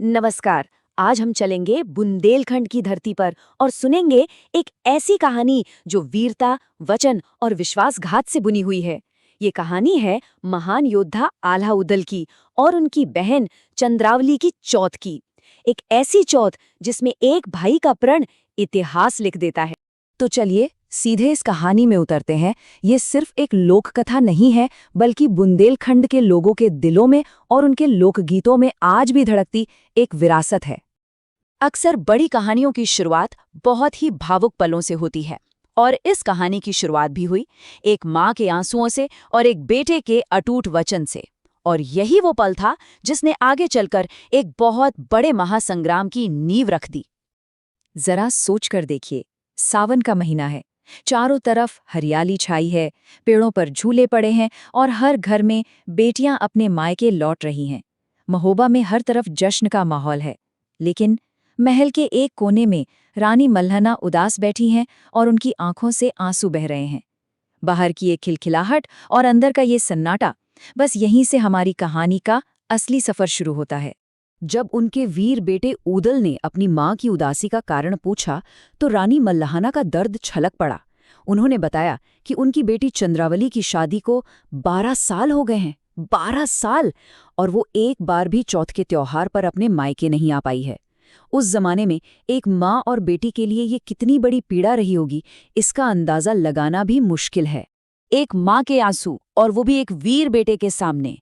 नमस्कार। आज हम चलेंगे बुंदेलखंड की धरती पर और सुनेंगे एक ऐसी कहानी जो वीरता, वचन और विश्वासघात से बुनी हुई है। ये कहानी है महान योद्धा आल्हा उदल की और उनकी बहन चंद्रावली की चौथ की। एक ऐसी चौथ जिसमें एक भाई का प्रण इतिहास लिख देता है। तो चलिए सीधे इस कहानी में उतरते हैं। ये सिर्फ एक लोक कथा नहीं है, बल्कि बुंदेलखंड के लोगों के दिलों में और उनके लोकगीतों में आज भी धड़कती एक विरासत है। अक्सर बड़ी कहानियों की शुरुआत बहुत ही भावुक पलों से होती है, और इस कहानी की शुरुआत भी हुई एक माँ के आंसुओं से और एक बेटे के अटूट वचन से। और यही वो पल था जिसने आगे चलकर एक बहुत बड़े महासंग्राम की नींव रख दी। जरा सोच कर देखिए, सावन का महीना है, चारों तरफ हरियाली छाई है, पेड़ों पर झूले पड़े हैं और हर घर में बेटियां अपने मायके लौट रही हैं। महोबा में हर तरफ जश्न का माहौल है, लेकिन महल के एक कोने में रानी मल्हना उदास बैठी हैं और उनकी आंखों से आंसू बह रहे हैं। बाहर की एक खिलखिलाहट और अंदर का ये सन्नाटा, बस यहीं से हमारी कहानी का असली सफर शुरू होता है। जब उनके वीर बेटे ऊदल ने अपनी मां की उदासी का कारण पूछा, तो रानी मल्लहाना का दर्द छलक पड़ा। उन्होंने बताया कि उनकी बेटी चंद्रावली की शादी को 12 साल हो गए हैं। 12 साल! और वो एक बार भी चौथ के त्योहार पर अपने मायके नहीं आ पाई है। उस जमाने में एक माँ और बेटी के लिए ये कितनी बड़ी पीड़ा रही होगी, इसका अंदाजा लगाना भी मुश्किल है। एक माँ के आंसू, और वो भी एक वीर बेटे के सामने।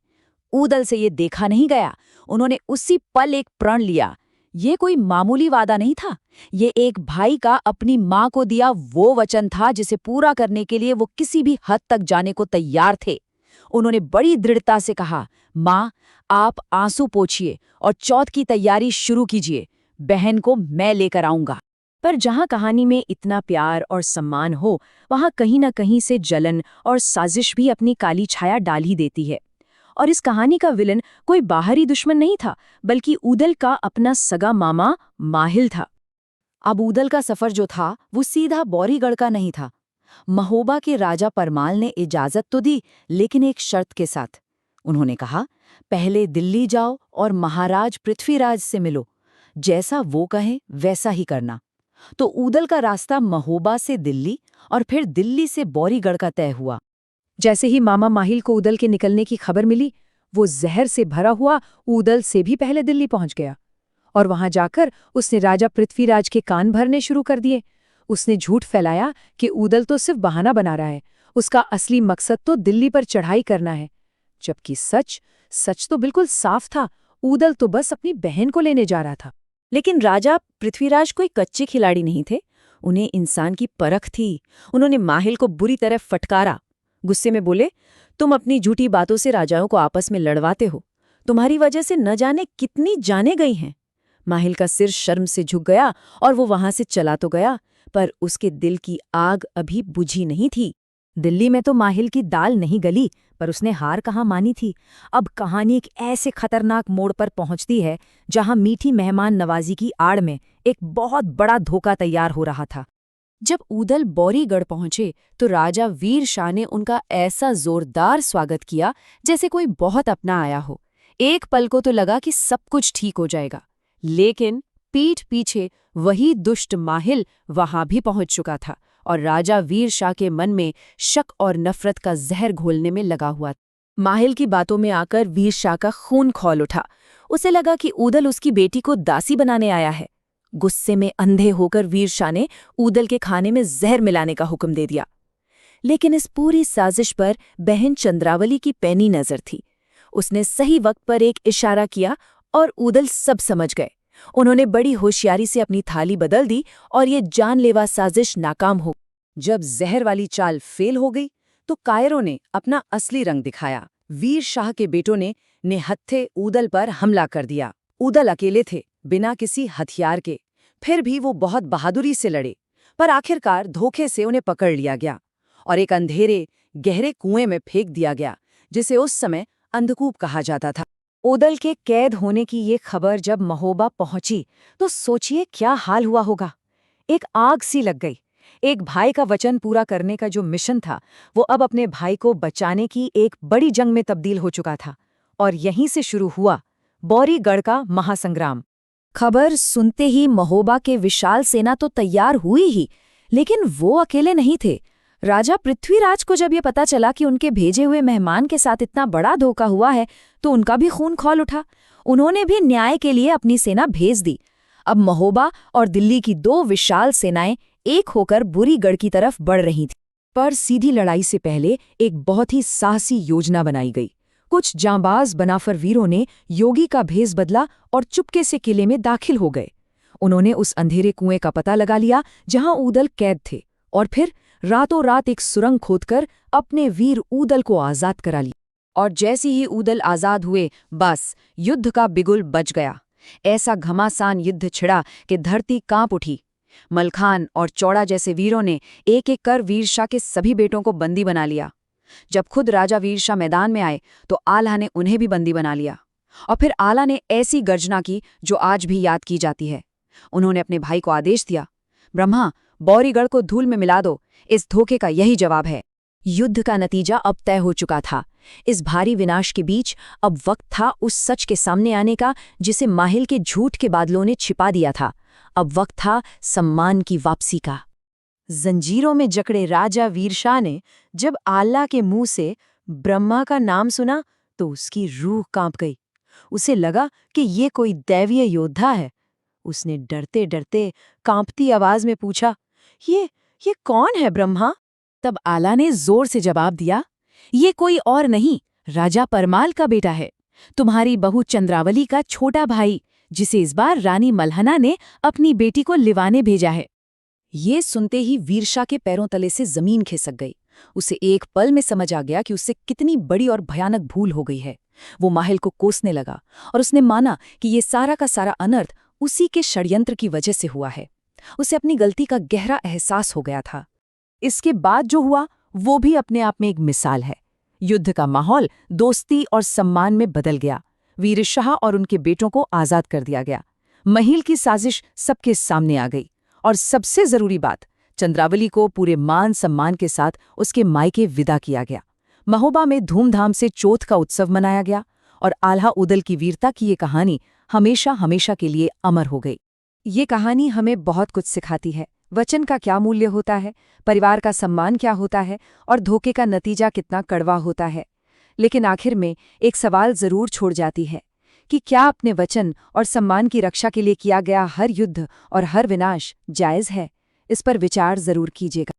ऊदल से ये देखा नहीं गया। उन्होंने उसी पल एक प्रण लिया। ये कोई मामूली वादा नहीं था, ये एक भाई का अपनी मां को दिया वो वचन था जिसे पूरा करने के लिए वो किसी भी हद तक जाने को तैयार थे। उन्होंने बड़ी दृढ़ता से कहा, मां, आप आंसू पोंछिए और चौथ की तैयारी शुरू कीजिए। बहन को मैं लेकर आऊंगा। पर जहां कहानी में इतना प्यार और सम्मान हो, वहां कहीं न कहीं से जलन और साजिश भी अपनी काली छाया डाल ही देती है। और इस कहानी का विलन कोई बाहरी दुश्मन नहीं था, बल्कि ऊदल का अपना सगा मामा माहिल था। अब ऊदल का सफर जो था वो सीधा बौरीगढ़ का नहीं था। महोबा के राजा परमाल ने इजाजत तो दी, लेकिन एक शर्त के साथ। उन्होंने कहा, पहले दिल्ली जाओ और महाराज पृथ्वीराज से मिलो। जैसा वो कहें वैसा ही करना। तो ऊदल का रास्ता महोबा से दिल्ली और फिर दिल्ली से बौरीगढ़ का तय हुआ। जैसे ही मामा माहिल को ऊदल के निकलने की खबर मिली, वो जहर से भरा हुआ ऊदल से भी पहले दिल्ली पहुंच गया। और वहां जाकर उसने राजा पृथ्वीराज के कान भरने शुरू कर दिए। उसने झूठ फैलाया कि ऊदल तो सिर्फ बहाना बना रहा है, उसका असली मकसद तो दिल्ली पर चढ़ाई करना है। जबकि सच तो बिल्कुल साफ था, ऊदल तो बस अपनी बहन को लेने जा रहा था। लेकिन राजा पृथ्वीराज कोई कच्चे खिलाड़ी नहीं थे, उन्हें इंसान की परख थी। उन्होंने माहिल को बुरी तरह फटकारा। गुस्से में बोले, तुम अपनी झूठी बातों से राजाओं को आपस में लड़वाते हो। तुम्हारी वजह से न जाने कितनी जानें गई हैं। माहिल का सिर शर्म से झुक गया और वो वहां से चला तो गया, पर उसके दिल की आग अभी बुझी नहीं थी। दिल्ली में तो माहिल की दाल नहीं गली, पर उसने हार कहाँ मानी थी। अब कहानी एक ऐसे खतरनाक मोड़ पर पहुंचती है जहां मीठी मेहमान नवाजी की आड़ में एक बहुत बड़ा धोखा तैयार हो रहा था। जब ऊदल बौरीगढ़ पहुंचे तो राजा वीर शाह ने उनका ऐसा जोरदार स्वागत किया जैसे कोई बहुत अपना आया हो। एक पल को तो लगा कि सब कुछ ठीक हो जाएगा, लेकिन पीठ पीछे वही दुष्ट माहिल वहां भी पहुंच चुका था और राजा वीर शाह के मन में शक और नफरत का जहर घोलने में लगा हुआ। माहिल की बातों में आकर वीर शाह का खून खौल उठा। उसे लगा कि ऊदल उसकी बेटी को दासी बनाने आया है। गुस्से में अंधे होकर वीर शाह ने ऊदल के खाने में जहर मिलाने का हुक्म दे दिया। लेकिन इस पूरी साजिश पर बहन चंद्रावली की पैनी नजर थी। उसने सही वक्त पर एक इशारा किया और ऊदल सब समझ गए। उन्होंने बड़ी होशियारी से अपनी थाली बदल दी और ये जानलेवा साजिश नाकाम हो। जब जहर वाली चाल फेल हो गई तो कायरों ने अपना असली रंग दिखाया। वीर शाह के बेटों ने निहत्थे ऊदल पर हमला कर दिया। ऊदल अकेले थे, बिना किसी हथियार के। फिर भी वो बहुत बहादुरी से लड़े, पर आखिरकार धोखे से उन्हें पकड़ लिया गया और एक अंधेरे गहरे कुएं में फेंक दिया गया, जिसे उस समय अंधकूप कहा जाता था। ऊदल के कैद होने की ये खबर जब महोबा पहुंची तो सोचिए क्या हाल हुआ होगा। एक आग सी लग गई। एक भाई का वचन पूरा करने का जो मिशन था, वो अब अपने भाई को बचाने की एक बड़ी जंग में तब्दील हो चुका था। और यहीं से शुरू हुआ बौरीगढ़ का महासंग्राम। खबर सुनते ही महोबा के विशाल सेना तो तैयार हुई ही, लेकिन वो अकेले नहीं थे। राजा पृथ्वीराज को जब ये पता चला कि उनके भेजे हुए मेहमान के साथ इतना बड़ा धोखा हुआ है, तो उनका भी खून खौल उठा। उन्होंने भी न्याय के लिए अपनी सेना भेज दी। अब महोबा और दिल्ली की दो विशाल सेनाएं एक होकर बुरीगढ़ की तरफ बढ़ रही थीं। पर सीधी लड़ाई से पहले एक बहुत ही साहसी योजना बनाई गई। कुछ जांबाज बनाफर वीरों ने योगी का भेष बदला और चुपके से किले में दाखिल हो गए। उन्होंने उस अंधेरे कुएं का पता लगा लिया जहां ऊदल कैद थे, और फिर रातों रात एक सुरंग खोदकर अपने वीर ऊदल को आजाद करा लिया। और जैसे ही ऊदल आजाद हुए, बस युद्ध का बिगुल बज गया। ऐसा घमासान युद्ध छिड़ा कि धरती कांप उठी। मलखान और चौड़ा जैसे वीरों ने एक एक कर वीरशाह के सभी बेटों को बंदी बना लिया। जब खुद राजा वीरशाह मैदान में आए तो आल्हा ने उन्हें भी बंदी बना लिया। और फिर आल्हा ने ऐसी गर्जना की जो आज भी याद की जाती है। उन्होंने अपने भाई को आदेश दिया, ब्रह्मा, बौरीगढ़ को धूल में मिला दो, इस धोखे का यही जवाब है। युद्ध का नतीजा अब तय हो चुका था। इस भारी विनाश के बीच अब वक्त था उस सच के सामने आने का जिसे माहिल के झूठ के बादलों ने छिपा दिया था। अब वक्त था सम्मान की वापसी का। जंजीरों में जकड़े राजा वीरशाह ने जब आल्हा के मुंह से ब्रह्मा का नाम सुना तो उसकी रूह कांप गई। उसे लगा कि ये कोई दैवीय योद्धा है। उसने डरते डरते कांपती आवाज में पूछा, ये कौन है ब्रह्मा? तब आल्हा ने जोर से जवाब दिया, ये कोई और नहीं, राजा परमाल का बेटा है, तुम्हारी बहू चंद्रावली का छोटा भाई, जिसे इस बार रानी मल्हना ने अपनी बेटी को लिवाने भेजा है। ये सुनते ही वीरशाह के पैरों तले से जमीन खिसक गई। उसे एक पल में समझ आ गया कि उससे कितनी बड़ी और भयानक भूल हो गई है। वो माहिल को कोसने लगा और उसने माना कि ये सारा का सारा अनर्थ उसी के षड्यंत्र की वजह से हुआ है। उसे अपनी गलती का गहरा एहसास हो गया था। इसके बाद जो हुआ वो भी अपने आप में एक मिसाल है। युद्ध का माहौल दोस्ती और सम्मान में बदल गया। वीरशाह और उनके बेटों को आजाद कर दिया गया। महिल की साजिश सबके सामने आ गई, और सबसे जरूरी बात, चंद्रावली को पूरे मान सम्मान के साथ उसके मायके विदा किया गया। महोबा में धूमधाम से चौथ का उत्सव मनाया गया, और आल्हा ऊदल की वीरता की ये कहानी हमेशा हमेशा के लिए अमर हो गई। ये कहानी हमें बहुत कुछ सिखाती है। वचन का क्या मूल्य होता है, परिवार का सम्मान क्या होता है, और धोखे का नतीजा कितना कड़वा होता है। लेकिन आखिर में एक सवाल जरूर छोड़ जाती है कि क्या अपने वचन और सम्मान की रक्षा के लिए किया गया हर युद्ध और हर विनाश जायज़ है? इस पर विचार जरूर कीजिएगा।